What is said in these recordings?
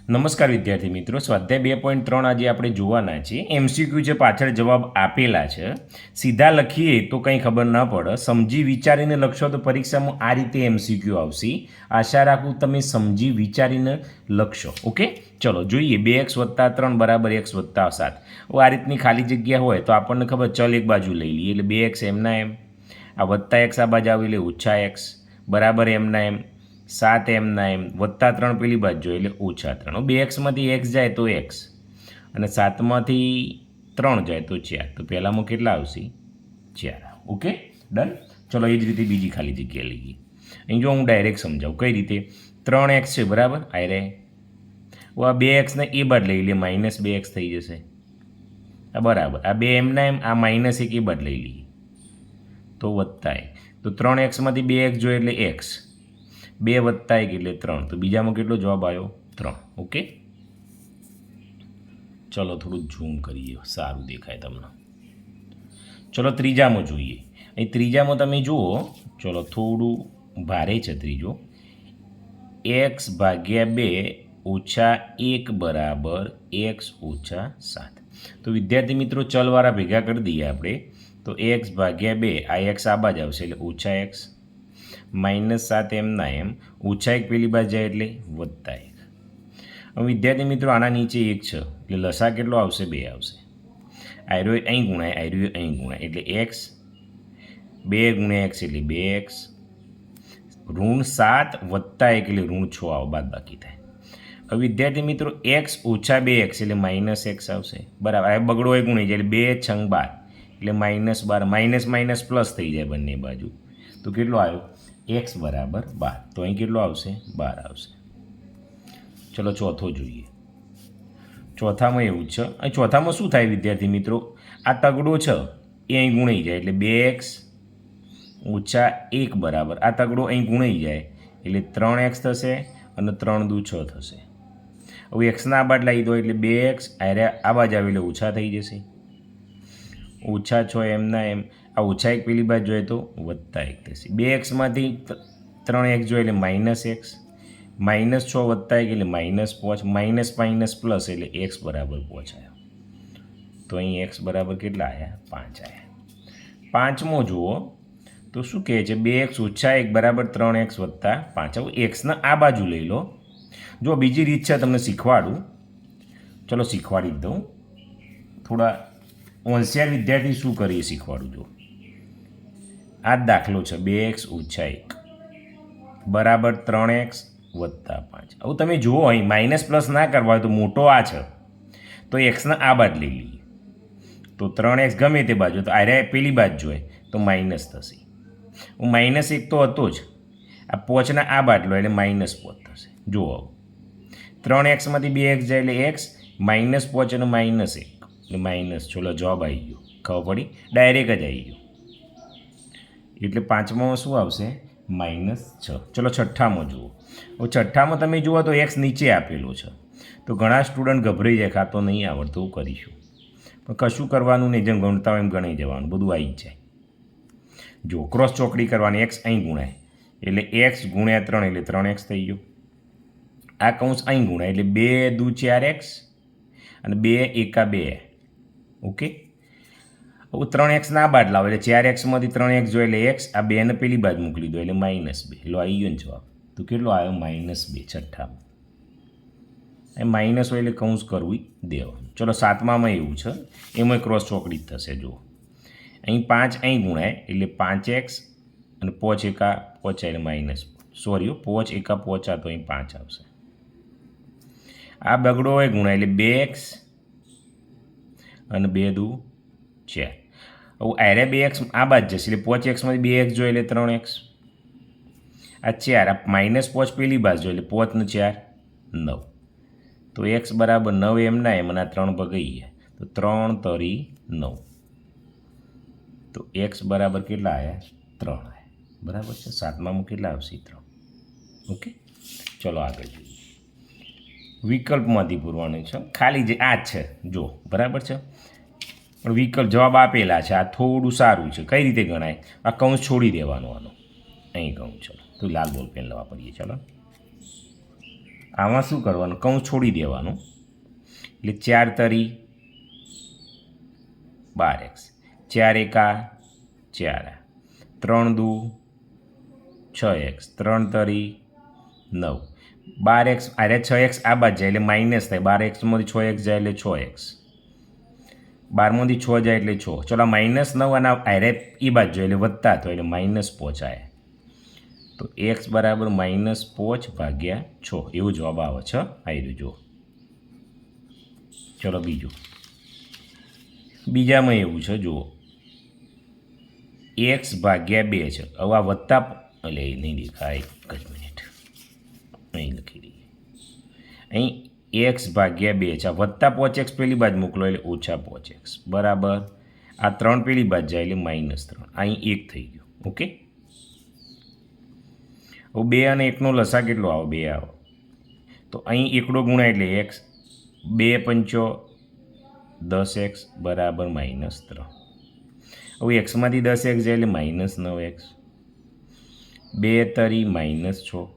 નમસ્કાર વિદ્યાર્થી મિત્રો, સ્વાધ્યાય 2.3 આજે આપણે જોવાના છીએ. એમસીક્યુ છે, પાછળ જવાબ આપેલા છે. સીધા લખીએ તો કંઈ ખબર ન પડે, સમજી વિચારીને લખશો તો પરીક્ષામાં આ રીતે એમસીક્યુ આવશે. આશા રાખું તમે સમજી વિચારીને લખશો. ઓકે, ચલો જોઈએ. 2x+3 = x + 7. આ રીતની ખાલી જગ્યા હોય તો આપણને ખબર, ચલ એક બાજુ લઈ લઈએ એટલે 2x એમના એમ, આ વત્તા x આ બાજુ આવે એટલે ઓછા x બરાબર એમના એમ, 7 એમના એમ, +3 પેલી બાજુ એટલે -3. 2xમાંથી x જાય તો x અને 7માંથી 3 જાય તો 4. તો પહેલાંમાં કેટલા આવશે? 4. Okay, done. ચલો એ જ રીતે બીજી ખાલી જગ્યા લઈએ. અહીં જો હું ડાયરેક્ટ સમજાવું કઈ રીતે. 3x છે બરાબર, આયરે આ 2xને એ બાદ લઈ લઈએ, -2x થઈ જશે. આ બરાબર, આ 2 એમના એમ, આ -1 એ બાદ લઈ લઈએ તો +1. તો 3xમાંથી 2x જોઈએ એટલે x, 2 + 1 એટલે 3. તો બીજામાં કેટલો જવાબ આવ્યો? 3. ઓકે, ચલો થોડું ઝૂમ કરીએ, સારું દેખાય તમને. ચલો ત્રીજામાં જોઈએ. અહીં ત્રીજામાં તમે જુઓ, ચલો થોડું ભારે છે ત્રીજો. x/2 - 1 બરાબર x - 7. તો વિદ્યાર્થી મિત્રો ચલવાળા ભેગા કરી દઈએ આપણે. તો x/2, આ x આ બાજુ આવશે એટલે -x, -7 એમના એમ, -1 પેલી બાજુ જાય એટલે +1. હવે વિદ્યાર્થી મિત્રો આના નીચે 1 છે એટલે લસા કેટલો આવશે? 2 આવશે. આયરો અહીં ગુણાય, આયરો અહીં ગુણાય એટલે x, 2 × x એટલે 2x, -7 + 1 એટલે -6 આવો, બાદ બાકી થાય. હવે વિદ્યાર્થી મિત્રો x - 2x એટલે -x આવશે બરાબર. આ બગડો એ ગુણી જાય એટલે 2 × 6 = 12 એટલે -12, - પ્લસ થઈ જાય બંને બાજુ. તો કેટલો આવ્યો? x બરાબર 12. તો અહીં કેટલો આવશે? 12 આવશે. ચલો ચોથો જોઈએ. ચોથામાં એવું છે. અહીં ચોથામાં શું થાય વિદ્યાર્થી મિત્રો? આ તગડો છે એ અહીં ગુણાઈ જાય એટલે 2x - 1 બરાબર, આ તગડો અહીં ગુણાઈ જાય એટલે 3x થશે અને 3 × 2 = 6 થશે. હવે એક્સના આ બાદ લાવી દો એટલે 2x, આ બાજુ આવે એટલે ઓછા થઈ જશે, -6 એમના એમ, આ -1 પેલી બાજુ જોઈએ તો +1 થશે. 2xમાંથી 3x જોઈએ એટલે -x, -6 + 1 એટલે -5, પ્લસ એટલે x બરાબર 5 આવ્યો. તો અહીં x બરાબર કેટલા આવ્યા? 5 આવ્યા. પાંચમો જુઓ તો શું કહે છે? 2x - 1 બરાબર 3x + 5. હવે xને આ બાજુ લઈ લો. જો બીજી રીત છે તમને શીખવાડું, ચલો શીખવાડી જ દઉં. થોડા હોશિયાર વિદ્યાર્થી શું કરીએ શીખવાડું. જો આ જ દાખલો છે, 2x - 1 બરાબર 3x + 5. હવે તમે જુઓ અહીં માઇનસ પ્લસ ના કરવા હોય તો મોટો આ છે તો એક્સને આ બાજુ લઈ લઈએ તો 3x ગમે તે બાજુ, તો આરે પેલી બાજુ જોઈએ તો માઇનસ થશે. -1 તો હતો જ, આ 5ના આ બાજુ લો એટલે -5 થશે. જુઓ 3xમાંથી 2x જાય એટલે x, -5 અને -1 એટલે માઇનસ. ચલો જવાબ આવી ગયો, ખબર પડી? ડાયરેક્ટ જ આવી ગયો. એટલે પાંચમામાં શું આવશે? -6. ચલો છઠ્ઠામાં જુઓ. હવે છઠ્ઠામાં તમે જુઓ તો x નીચે આપેલો છે તો ઘણા સ્ટુડન્ટ ગભરાઈ જાય, ખાતો નહીં આવડતું કરીશું, પણ કશું કરવાનું નહીં, જેમ ગણતા હોય એમ ગણી જવાનું, બધું આવી જ જાય. જો ક્રોસ ચોકડી કરવાની, x અહીં ગુણાય એટલે x × 3 એટલે 3x થઈ ગયું. આ કૌંસ અહીં ગુણાય એટલે 2 × 2 = 4x અને 2 × 1 = 2. ઓકે, હવે 3x ના બાદ લાવો એટલે 4xમાંથી 3x જોઈએ એટલે x, આ 2 ને પેલી બાજુ મોકલી દો એટલે -2. લો આવી ગયો ને જવાબ. તો કેટલો આવ્યો? -2 છઠ્ઠામાં. એ માઇનસ હોય એટલે કૌંસ કરવું દેવાનું. ચલો સાતમામાં એવું છે, એમાં ક્રોસ ચોકડી જ થશે. જુઓ અહીં 5 અહીં ગુણાય એટલે 5x અને 5 × 1 = 5 એટલે -5. સોરી, 5 × 1 = 5 તો અહીં 5 આવશે. આ બગડો હોય ગુણાય એટલે 2x અને 2 × 2 = 4. હવે આરે 2x આ બાદ જશે એટલે 5xમાંથી 2x જોઈએ એટલે 3x, આ 4, આ -5 પેલી બાજુ એટલે 5 ને 4 = 9. તો x બરાબર 9 એમના એમ અને આ 3 ભગાઈ ગયા તો 3 × 3 = 9. તો x બરાબર કેટલા આવ્યા? 3 આવ્યા. બરાબર છે. સાતમામાં કેટલા આવશે? 3. ઓકે, ચલો આગળ જોઈએ. વિકલ્પમાંથી પૂરવાનું છે, ખાલી જે આ જ છે જો, બરાબર છે, પણ વિકલ્પ જવાબ આપેલા છે. આ થોડું સારું છે. કઈ રીતે ગણાય? આ કૌંસ છોડી દેવાનો, આનો અહીં કૌંસ. ચલો તો લાલ બોલ પેન લેવા પડીએ. ચલો આમાં શું કરવાનું, કૌંસ છોડી દેવાનું, એટલે 4 તરી 12x, 4 એકા 4, 3 દુ 6x, 3 તરી 9, 12x, અરે 6x આ બાદ જાય એટલે માઇનસ થાય, 12xમાંથી 6x જાય એટલે 6x, 12માંથી 6 જાય એટલે 6, ચલો -9 અને અરે એ બાદ જાય એટલે વત્તા થાય એટલે -5 આવે, તો x બરાબર -5/6, એવો જવાબ આવે છે. આવી રહ્યો જુઓ. ચલો બીજામાં એવું છે જુઓ, x/2 છે. હવે આ વત્તા એટલે એ નહીં દેખાય, એક જ મિનિટ અહીં લખી દઈએ. અહીં x/2 છે, આ વત્તા 5x પેલી બાજુ મોકલો એટલે ઓછા 5x બરાબર, આ 3 પેલી બાજુ જાય એટલે -3, અહીં 1 થઈ ગયું. ઓકે, હવે 2 અને 1નો લસા કેટલો આવે? 2 આવે, તો અહીં એકડો ગુણાય એટલે x, 2 પંચો 10x બરાબર -3. હવે એક્સમાંથી 10x જાય એટલે -9x, 2 તરી -6,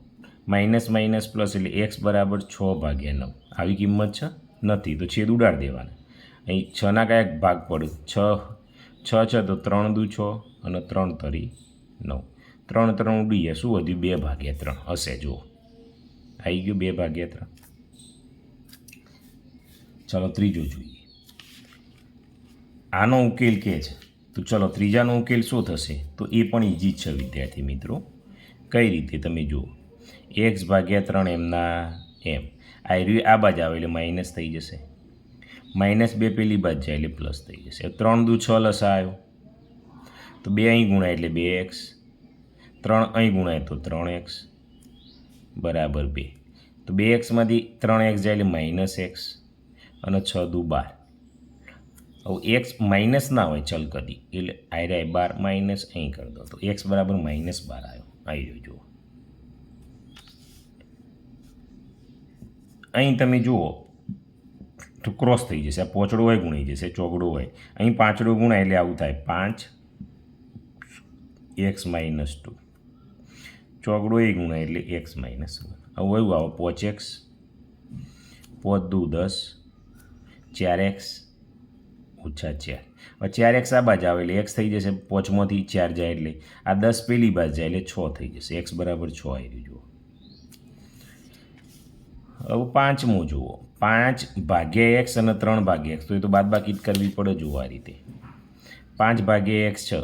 માઇનસ પ્લસ એટલે x બરાબર 6/9. આવી કિંમત છે નથી તો છેદ ઉડાડી દેવાના. અહીં 6ના કયા ભાગ પડે? 6 છે તો 3 દુ 6 અને 3 તરી 9, 3 3 ઉડી ગયા, શું વધ્યું? 2/3 હશે. જુઓ આવી ગયું 2/3. ચાલો ત્રીજો જોઈએ. આનો ઉકેલ કે છે, તો ચલો ત્રીજાનો ઉકેલ શું થશે? તો એ પણ ઇઝી જ છે વિદ્યાર્થી મિત્રો. કઈ રીતે તમે જુઓ, x/3 એમના એમ, આ રહ્યું આ બાજુ આવે એટલે માઇનસ થઈ જશે, -2 પેલી બાજુ જાય એટલે પ્લસ થઈ જશે. 3 દુ 6 લસા આવ્યો, તો 2 અહીં ગુણાય એટલે 2x, 3 અહીં ગુણાય તો 3x બરાબર 2, તો 2xમાંથી 3x જાય એટલે -x અને 6 દુ 12. હવે x માઇનસ ના હોય ચલ કદી, એટલે આયરા 12 માઇનસ અહીં કરી દો, તો x બરાબર -12 આવ્યો. આવી રહ્યો જુઓ. અહીં તમે જુઓ તો ક્રોસ થઈ જશે, આ પોચડો હોય ગુણાઈ જશે, ચોગડો હોય, અહીં પાંચડો ગુણાય એટલે આવું થાય 5x - 2, ચોગડો એ ગુણાય એટલે x - 1. હવે એવું આવો 5x, 5 દુ 10, 4x ઓછા 4, હવે 4x આ બાજુ આવે એટલે x થઈ જશે, 5માંથી 4 જાય એટલે આ 10 પેલી બાજુ જાય એટલે 6 થઈ જશે, x બરાબર 6 આવી રહ્યું જુઓ. હવે 5મો જુઓ, 5/x અને 3/x, તો એ તો બાદબાકી જ કરવી પડે. જુઓ આ રીતે 5/x છે,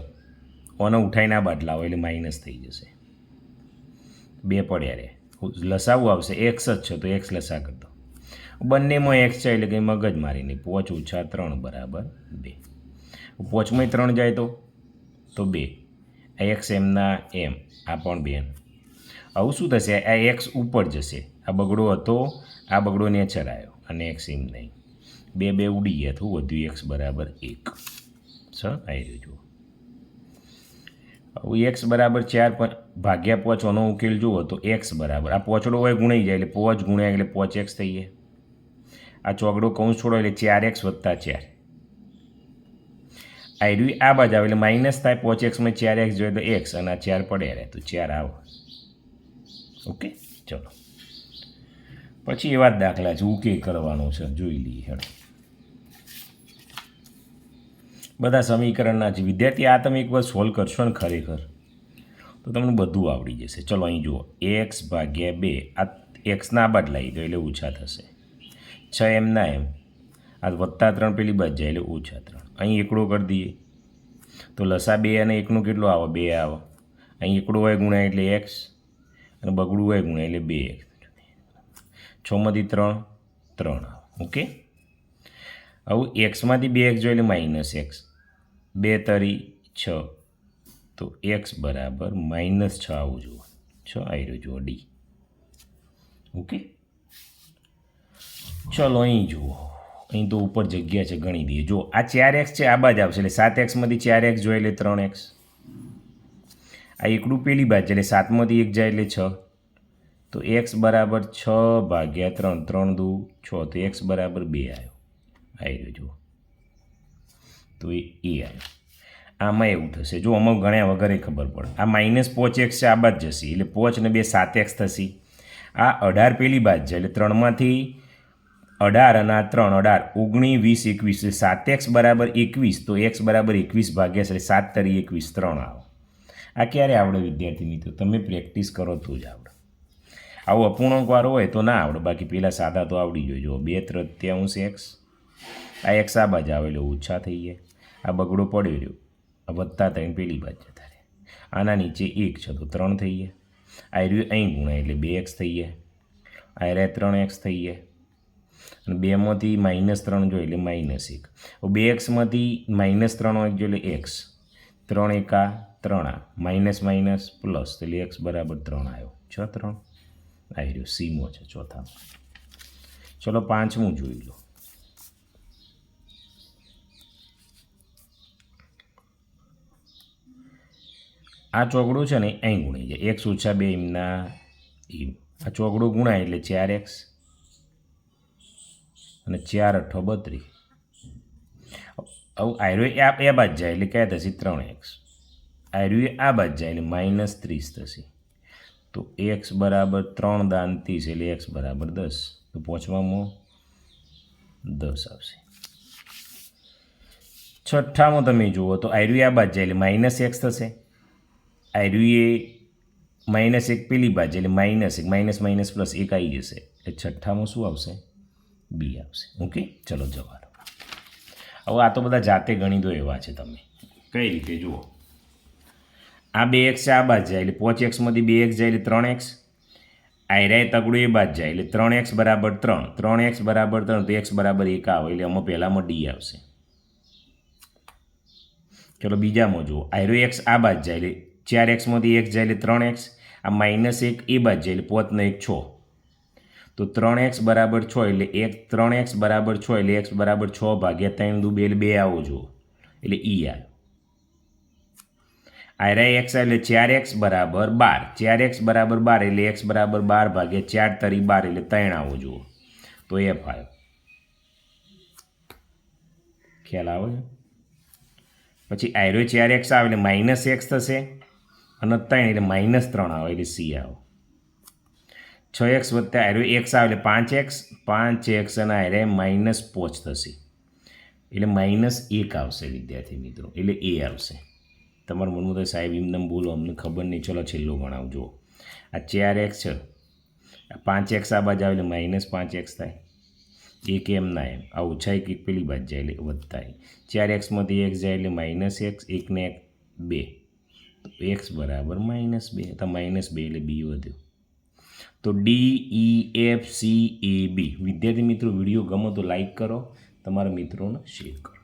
ઓને ઉઠાઈને આ બાદ લાવો એટલે માઇનસ થઈ જશે, 2 પડ્યા રહે, લસાવું આવશે x જ છે તો x લસા કરી દો. બંનેમાં x છે એટલે કંઈ મગજ મારી નહીં, 5 ઓછા 3 બરાબર 2. 5માં 3 જાય તો 2, આ x એમના એમ, આ પણ 2. આવું શું થશે? આ x ઉપર જશે, આ બગડો હતો, આ બગડો નેચર આવ્યો અને x એમ નહીં, 2 ઉડી ગયા, તો વધ્યું x બરાબર 1. આવી રહ્યું જુઓ. હવે x બરાબર 4/5 નો ઉકેલ જુઓ તો x બરાબર, આ પોચડો હોય ગુણાઈ જાય એટલે 5 ગુણ્યા એટલે 5x થઈ જાય, આ ચોગડો કૌંસ છોડો એટલે 4x + 4, આ રહ્યું આ બાજુ આવે એટલે માઇનસ થાય, 5xમાં 4x જોઈએ તો x અને આ 4 પડ્યા રહે તો 4 આવે. ઓકે, ચલો પછી એવા જ દાખલા છે, ઉકેલ કરવાનો છે, જોઈ લઈએ. હેડો બધા સમીકરણના છે વિદ્યાર્થી. આ તમે એકવાર સોલ્વ કરશો ને ખરેખર તો તમને બધું આવડી જશે. ચલો અહીં જુઓ, x/2, આ xના બાદ લાવી દો એટલે ઓછા થશે, 6 એમના એમ, આ +3 પેલી બાજુ જાય એટલે -3, અહીં એકડો કરી દઈએ તો લસા 2 અને 1નો કેટલો આવે? 2 આવે. અહીં એકડો હોય ગુણાય એટલે x અને બગડું હોય ગુણાય એટલે 2x, 6માંથી 3 આવે. ઓકે, હવે xમાંથી 2x જોઈએ એટલે -x, 2 તરી 6, તો x બરાબર -6 આવું જુઓ. 6 આવી રહ્યો જુઓ, ડી. ઓકે, ચલો અહીં જુઓ, અહીં તો ઉપર જગ્યા છે, ગણી દઈએ. જો આ 4x છે, આ બાજુ આવશે એટલે 7xમાંથી 4x જોઈએ એટલે 3x, આ એકડું પેલી બાજુ એટલે 7માંથી 1 જાય એટલે 6, તો x બરાબર 6/3, 3 દુ 6, તો x બરાબર 2 આવ્યો. આવી રહ્યો જુઓ, તો એ આવ્યો. આમાં એવું થશે, જો આમાં ગણ્યા વગર ખબર પડે, આ -5x છે, આ બાદ જશે એટલે 5 ને 2 7x થશે, આ 18 પેલી બાદ જાય એટલે 3માંથી 18 અને આ 3 18 19 20 21 7x બરાબર 21 તો x બરાબર 21 ભાગ્યા એટલે 7 તરી 21 3 આવો. આ ક્યારે આવડે વિદ્યાર્થી મિત્રો? તમે પ્રેક્ટિસ કરો તો જ આવડે. આવું અપૂર્ણાંકવાળો હોય તો ના આવડે, બાકી પેલા સાદા તો આવડી જોઈએ. જો 2/3 x, આ x આ બાજુ આવે એટલે ઓછા થઈ જાય, આ બગડો પડ્યો રહ્યો, આ વત્તા 3 પેલી બાજુ જતા રહે, આના નીચે 1 છે તો 3 થઈ જાય, આ રહ્યું અહીં ગુણાય એટલે 2x થઈ જાય, આ રહ્યા 3x થઈ જાય, અને 2માંથી -3 જોઈએ એટલે -1. 2xમાંથી -3 જોઈએ એટલે x, 3 એકા 3 માઇનસ માઇનસ પ્લસ એટલે x બરાબર 3 આવ્યો. 6 3 આવી રહ્યો સીમો છે ચોથામાં. ચલો 5મું જોઈ લો. આ ચોકડો છે ને અહીં ગુણાઈ જાય, x ઓછા 2 એમના એમ. આ ચોકડો ગુણાય એટલે 4x અને 4 8 32. હવે આયરો એ બાદ જાય એટલે ક્યાં થશે 3x, આયરું આ બાદ જાય એટલે -30 થશે. તો x બરાબર 3 દાન 30 એટલે x બરાબર 10. તો પાંચમામાં 10 આવશે. છઠ્ઠામાં તમે જુઓ તો આયરું આ બાદ જાય એટલે -x થશે, આયરું એ -1 પેલી બાજુ એટલે -1 માઇનસ માઇનસ પ્લસ 1 આવી જશે એટલે છઠ્ઠામાં શું આવશે? બી આવશે. ઓકે, ચલો જવા દો. હવે આ તો બધા જાતે ગણી દો એવા છે. તમે કઈ રીતે જુઓ, આ 2x આ બાદ જાય એટલે 5xમાંથી 2x જાય એટલે 3x, આયરાય તગડો એ બાદ જાય એટલે 3x બરાબર 3, 3x બરાબર 3 તો x બરાબર 1 આવે એટલે આમાં પહેલામાં ડી આવશે. ચલો બીજામાં જુઓ, આયરો x આ બાદ જાય એટલે 4xમાંથી 1 જાય એટલે 3x, આ -1 એ બાદ જાય એટલે 5 ને 1 6, તો 3x બરાબર 6 એટલે 3x બરાબર 6 એટલે x બરાબર 6 ભાગ્યા 3 દુ 2 એટલે 2 આવો જુઓ એટલે ઈ આવ્યો. આયરા x એટલે 4x બરાબર 12, 4x બરાબર 12 એટલે x બરાબર 12 ભાગ્યા 4 તરી 12 એટલે 3 આવો જુઓ તો f આવ્યો. ખ્યાલ આવે છે? પછી આયરો 4x આવે એટલે -x થશે અને 3 એટલે -3 આવે એટલે c આવો. 6x વત્તા આયરો x આવે એટલે 5x, 5x અને આયરા -5 થશે એટલે -1 આવશે વિદ્યાર્થી મિત્રો, એટલે a આવશે. તમારું મનમાં તો સાહેબ એમને બોલો અમને ખબર નહીં, ચલો છેલ્લો ગણાવજો. આ 4x છે, 5x આ બાજુ આવે એટલે -5x થાય, એક એમ ના એમ, આ ઓછા એક પેલી બાજુ જાય એટલે વત્તા 4xમાંથી 1 જાય એટલે -x, 1 ને 2 તો x બરાબર -2, તો -2 એટલે b વધ્યો. તો DEFCAB. વિદ્યાર્થી મિત્રો વિડીયો ગમો તો લાઈક કરો, તમારા મિત્રોને શેર કરો.